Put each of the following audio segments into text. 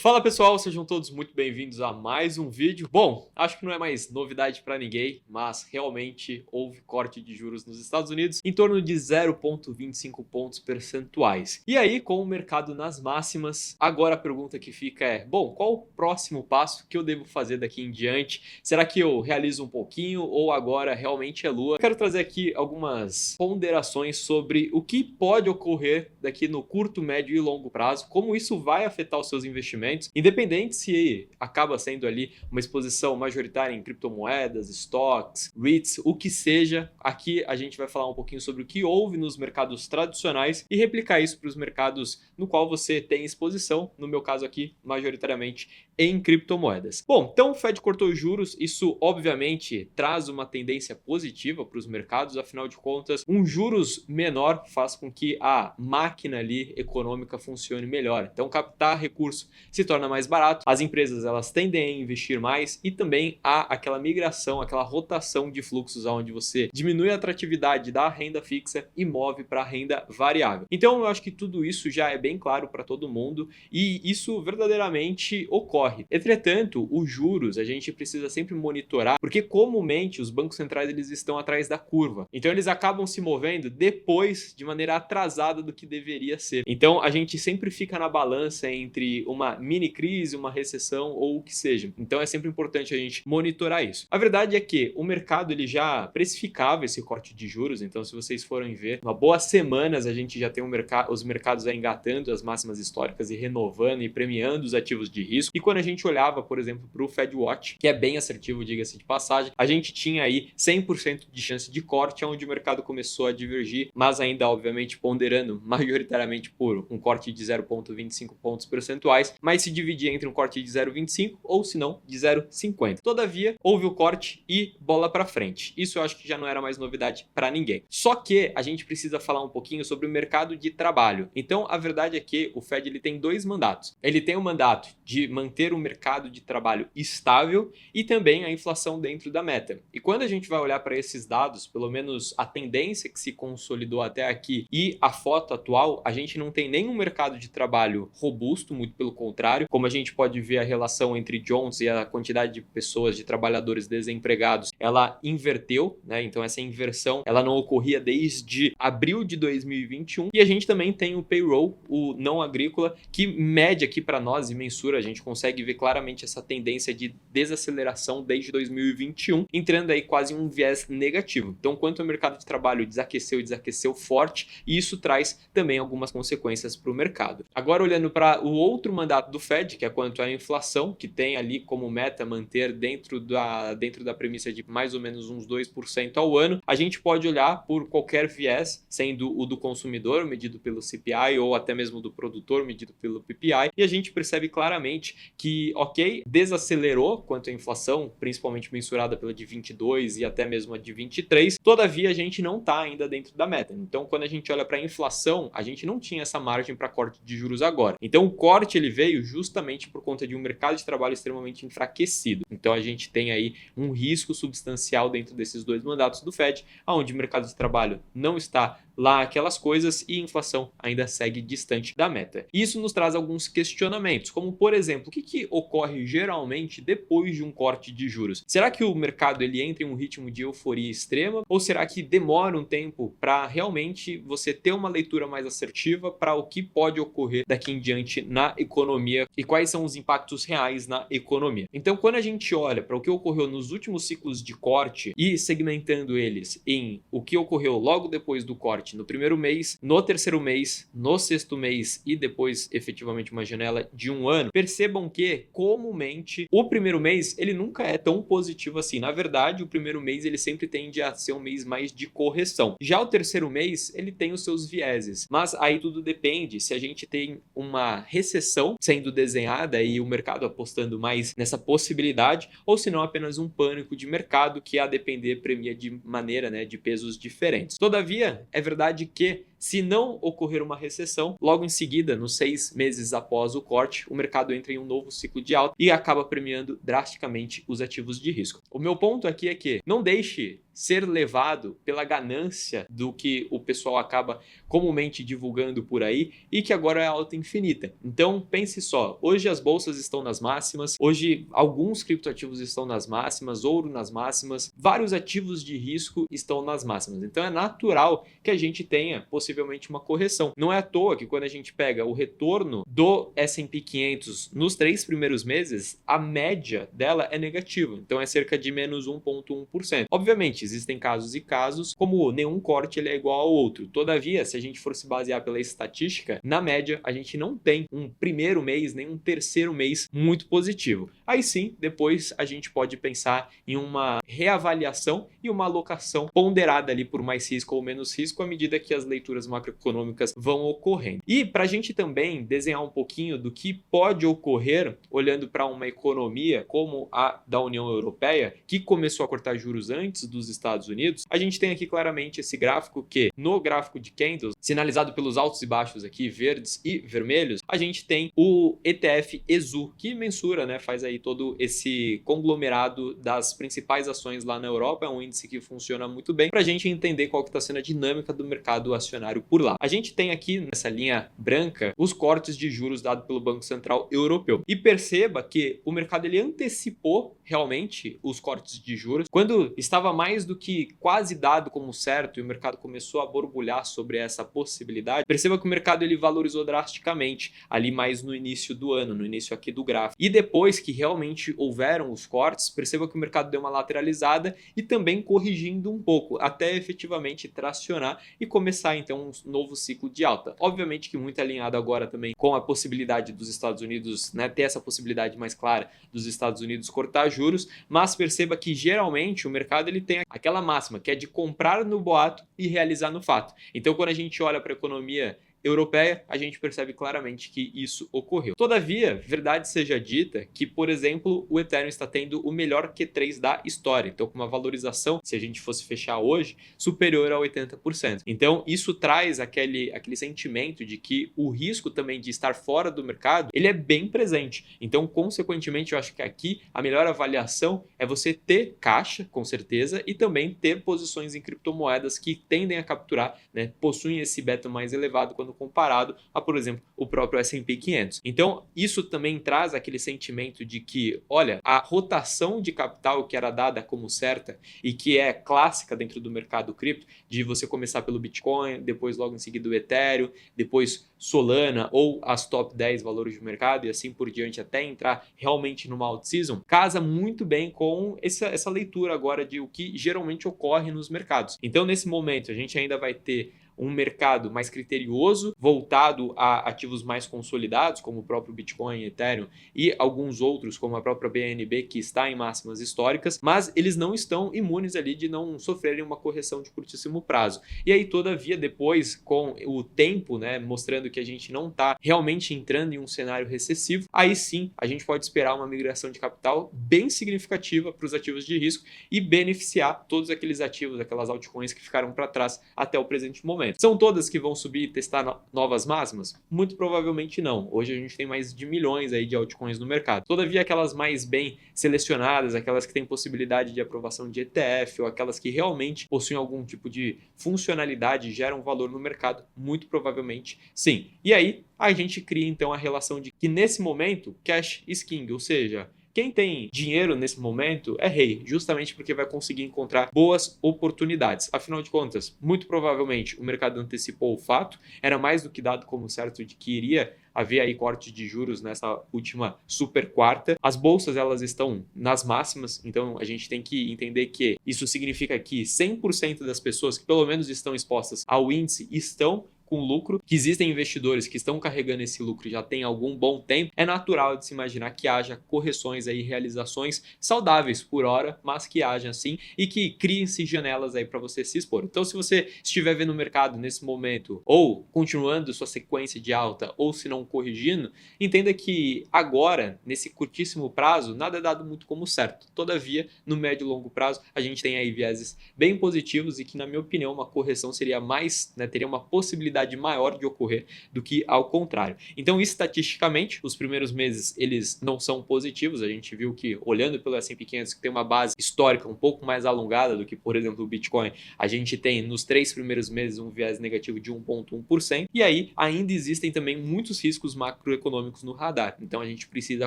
Fala pessoal, sejam todos muito bem-vindos a mais um vídeo. Bom, acho que não é mais novidade para ninguém, mas realmente houve corte de juros nos Estados Unidos em torno de 0,25 pontos percentuais. E aí, com o mercado nas máximas, agora a pergunta que fica é: bom, qual o próximo passo que eu devo fazer daqui em diante? Será que eu realizo um pouquinho ou agora realmente é lua? Quero trazer aqui algumas ponderações sobre o que pode ocorrer daqui no curto, médio e longo prazo, como isso vai afetar os seus investimentos, independente se acaba sendo ali uma exposição majoritária em criptomoedas, stocks, REITs, o que seja. Aqui a gente vai falar um pouquinho sobre o que houve nos mercados tradicionais e replicar isso para os mercados no qual você tem exposição, no meu caso aqui, majoritariamente em criptomoedas. Bom, então o Fed cortou os juros, isso obviamente traz uma tendência positiva para os mercados, afinal de contas, um juros menor faz com que a máquina ali econômica funcione melhor. Então captar recurso se torna mais barato, as empresas elas tendem a investir mais e também há aquela migração, aquela rotação de fluxos onde você diminui a atratividade da renda fixa e move para a renda variável. Então eu acho que tudo isso já é bem claro para todo mundo e isso verdadeiramente ocorre. Entretanto, os juros a gente precisa sempre monitorar, porque comumente os bancos centrais eles estão atrás da curva. Então eles acabam se movendo depois de maneira atrasada do que deveria ser. Então a gente sempre fica na balança entre uma mini crise, uma recessão ou o que seja. Então é sempre importante a gente monitorar isso. A verdade é que o mercado ele já precificava esse corte de juros, então se vocês forem ver, uma boas semanas a gente já tem os mercados engatando as máximas históricas e renovando e premiando os ativos de risco. E quando a gente olhava, por exemplo, para o Fed Watch, que é bem assertivo, diga-se de passagem, a gente tinha aí 100% de chance de corte, onde o mercado começou a divergir, mas ainda obviamente ponderando majoritariamente por um corte de 0,25 pontos percentuais, mas se dividia entre um corte de 0,25 ou se não de 0,50. Todavia, houve o corte e bola para frente. Isso eu acho que já não era mais novidade para ninguém. Só que a gente precisa falar um pouquinho sobre o mercado de trabalho. Então, a verdade é que o Fed ele tem dois mandatos. Ele tem o mandato de manter o mercado de trabalho estável e também a inflação dentro da meta. E quando a gente vai olhar para esses dados, pelo menos a tendência que se consolidou até aqui e a foto atual, a gente não tem nenhum mercado de trabalho robusto, muito pelo contrário. Como a gente pode ver, a relação entre Jones e a quantidade de pessoas, de trabalhadores desempregados, ela inverteu, né? Então essa inversão, ela não ocorria desde abril de 2021. E a gente também tem o payroll, o não agrícola, que mede aqui para nós e mensura, a gente consegue ver claramente essa tendência de desaceleração desde 2021, entrando aí quase um viés negativo. Então, quanto o mercado de trabalho desaqueceu forte, e isso traz também algumas consequências para o mercado. Agora, olhando para o outro mandato do Fed, que é quanto à inflação, que tem ali como meta manter dentro da premissa de mais ou menos uns 2% ao ano, a gente pode olhar por qualquer viés, sendo o do consumidor, medido pelo CPI, ou até mesmo do produtor, medido pelo PPI, e a gente percebe claramente que, ok, desacelerou quanto à inflação, principalmente mensurada pela de 22 e até mesmo a de 23, todavia a gente não está ainda dentro da meta. Então, quando a gente olha para a inflação, a gente não tinha essa margem para corte de juros agora. Então, o corte ele veio justamente por conta de um mercado de trabalho extremamente enfraquecido. Então, a gente tem aí um risco substancial dentro desses dois mandatos do Fed, onde o mercado de trabalho não está lá aquelas coisas e a inflação ainda segue distante da meta. Isso nos traz alguns questionamentos, como por exemplo, o que ocorre geralmente depois de um corte de juros? Será que o mercado ele entra em um ritmo de euforia extrema ou será que demora um tempo para realmente você ter uma leitura mais assertiva para o que pode ocorrer daqui em diante na economia e quais são os impactos reais na economia? Então, quando a gente olha para o que ocorreu nos últimos ciclos de corte e segmentando eles em o que ocorreu logo depois do corte, no primeiro mês, no terceiro mês, no sexto mês e depois efetivamente uma janela de um ano, percebam que comumente o primeiro mês ele nunca é tão positivo assim. Na verdade, o primeiro mês ele sempre tende a ser um mês mais de correção. Já o terceiro mês ele tem os seus vieses, mas aí tudo depende se a gente tem uma recessão sendo desenhada e o mercado apostando mais nessa possibilidade ou se não apenas um pânico de mercado que a depender premia de maneira, né, de pesos diferentes. Todavia, é verdade que se não ocorrer uma recessão, logo em seguida, nos 6 meses após o corte, o mercado entra em um novo ciclo de alta e acaba premiando drasticamente os ativos de risco. O meu ponto aqui é que não deixe ser levado pela ganância do que o pessoal acaba comumente divulgando por aí e que agora é alta infinita. Então pense só, hoje as bolsas estão nas máximas, hoje alguns criptoativos estão nas máximas, ouro nas máximas, vários ativos de risco estão nas máximas. Então é natural que a gente tenha possivelmente uma correção. Não é à toa que quando a gente pega o retorno do S&P 500 nos 3 primeiros meses, a média dela é negativa. Então é cerca de menos 1,1%. Obviamente, existem casos e casos, como nenhum corte ele é igual ao outro. Todavia, se a gente for se basear pela estatística, na média, a gente não tem um primeiro mês, nem um terceiro mês muito positivo. Aí sim, depois a gente pode pensar em uma reavaliação e uma alocação ponderada ali por mais risco ou menos risco à medida que as leituras macroeconômicas vão ocorrendo. E para a gente também desenhar um pouquinho do que pode ocorrer olhando para uma economia como a da União Europeia, que começou a cortar juros antes dos Estados Unidos, a gente tem aqui claramente esse gráfico que, no gráfico de candles, sinalizado pelos altos e baixos aqui, verdes e vermelhos, a gente tem o ETF ESU, que mensura, né, faz aí todo esse conglomerado das principais ações lá na Europa, é um índice que funciona muito bem para a gente entender qual que está sendo a dinâmica do mercado acionário por lá. A gente tem aqui nessa linha branca os cortes de juros dados pelo Banco Central Europeu. E perceba que o mercado ele antecipou realmente os cortes de juros quando estava mais do que quase dado como certo e o mercado começou a borbulhar sobre essa possibilidade. Perceba que o mercado ele valorizou drasticamente ali mais no início do ano, no início aqui do gráfico. E depois que realmente houveram os cortes, perceba que o mercado deu uma lateralizada e também corrigindo um pouco, até efetivamente tracionar e começar então um novo ciclo de alta. Obviamente que muito alinhado agora também com a possibilidade dos Estados Unidos, né, ter essa possibilidade mais clara dos Estados Unidos cortar juros, mas perceba que geralmente o mercado ele tem aquela máxima que é de comprar no boato e realizar no fato. Então quando a gente olha para a economia europeia, a gente percebe claramente que isso ocorreu. Todavia, verdade seja dita que, por exemplo, o Ethereum está tendo o melhor Q3 da história, então com uma valorização, se a gente fosse fechar hoje, superior a 80%. Então isso traz aquele sentimento de que o risco também de estar fora do mercado, ele é bem presente. Então, consequentemente, eu acho que aqui a melhor avaliação é você ter caixa, com certeza, e também ter posições em criptomoedas que tendem a capturar, né, possuem esse beta mais elevado quando comparado a, por exemplo, o próprio S&P 500. Então, isso também traz aquele sentimento de que, olha, a rotação de capital que era dada como certa e que é clássica dentro do mercado cripto, de você começar pelo Bitcoin, depois logo em seguida o Ethereum, depois Solana ou as top 10 valores do mercado e assim por diante até entrar realmente numa out-season, casa muito bem com essa leitura agora de o que geralmente ocorre nos mercados. Então, nesse momento, a gente ainda vai ter um mercado mais criterioso, voltado a ativos mais consolidados, como o próprio Bitcoin, Ethereum e alguns outros, como a própria BNB, que está em máximas históricas, mas eles não estão imunes ali de não sofrerem uma correção de curtíssimo prazo. E aí, todavia, depois, com o tempo, né, mostrando que a gente não está realmente entrando em um cenário recessivo, aí sim a gente pode esperar uma migração de capital bem significativa para os ativos de risco e beneficiar todos aqueles ativos, aquelas altcoins que ficaram para trás até o presente momento. São todas que vão subir e testar novas máximas? Muito provavelmente não. Hoje a gente tem mais de milhões aí de altcoins no mercado. Todavia, aquelas mais bem selecionadas, aquelas que têm possibilidade de aprovação de ETF ou aquelas que realmente possuem algum tipo de funcionalidade e geram valor no mercado, muito provavelmente sim. E aí a gente cria então a relação de que nesse momento cash is king, ou seja, quem tem dinheiro nesse momento é rei, justamente porque vai conseguir encontrar boas oportunidades. Afinal de contas, muito provavelmente o mercado antecipou o fato, era mais do que dado como certo de que iria haver aí corte de juros nessa última super quarta. As bolsas elas estão nas máximas, então a gente tem que entender que isso significa que 100% das pessoas que pelo menos estão expostas ao índice estão com lucro, que existem investidores que estão carregando esse lucro já tem algum bom tempo, é natural de se imaginar que haja correções aí, realizações saudáveis por hora, mas que haja sim e que criem-se janelas aí para você se expor. Então, se você estiver vendo o mercado nesse momento ou continuando sua sequência de alta ou se não corrigindo, entenda que agora, nesse curtíssimo prazo, nada é dado muito como certo. Todavia, no médio e longo prazo, a gente tem aí vieses bem positivos e que, na minha opinião, uma correção seria mais, teria uma possibilidade maior de ocorrer do que ao contrário. Então, estatisticamente, os primeiros meses eles não são positivos. A gente viu que, olhando pelo S&P 500, que tem uma base histórica um pouco mais alongada do que, por exemplo, o Bitcoin, a gente tem nos 3 primeiros meses um viés negativo de 1,1%. E aí, ainda existem também muitos riscos macroeconômicos no radar. Então, a gente precisa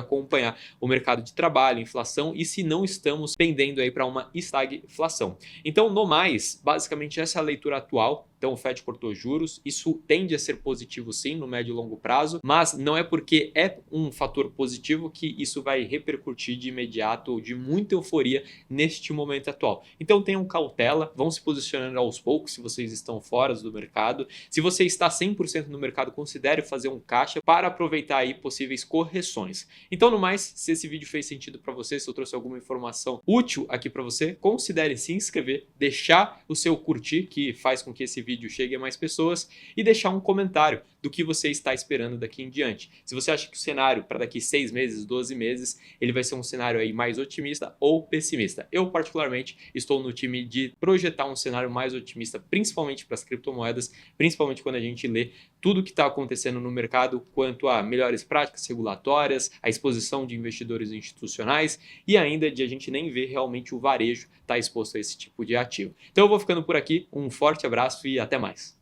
acompanhar o mercado de trabalho, inflação e se não estamos pendendo aí para uma estagflação. Então, no mais, basicamente essa é a leitura atual. Então o Fed cortou juros, isso tende a ser positivo sim no médio e longo prazo, mas não é porque é um fator positivo que isso vai repercutir de imediato ou de muita euforia neste momento atual. Então tenham cautela, vão se posicionando aos poucos se vocês estão fora do mercado. Se você está 100% no mercado, considere fazer um caixa para aproveitar aí possíveis correções. Então no mais, se esse vídeo fez sentido para você, se eu trouxe alguma informação útil aqui para você, considere se inscrever, deixar o seu curtir, que faz com que esse vídeo chegue a mais pessoas, e deixar um comentário do que você está esperando daqui em diante. Se você acha que o cenário para daqui 6 meses, 12 meses, ele vai ser um cenário aí mais otimista ou pessimista. Eu, particularmente, estou no time de projetar um cenário mais otimista, principalmente para as criptomoedas, principalmente quando a gente lê tudo o que está acontecendo no mercado quanto a melhores práticas regulatórias, a exposição de investidores institucionais e ainda de a gente nem ver realmente o varejo estar exposto a esse tipo de ativo. Então eu vou ficando por aqui, um forte abraço e até mais.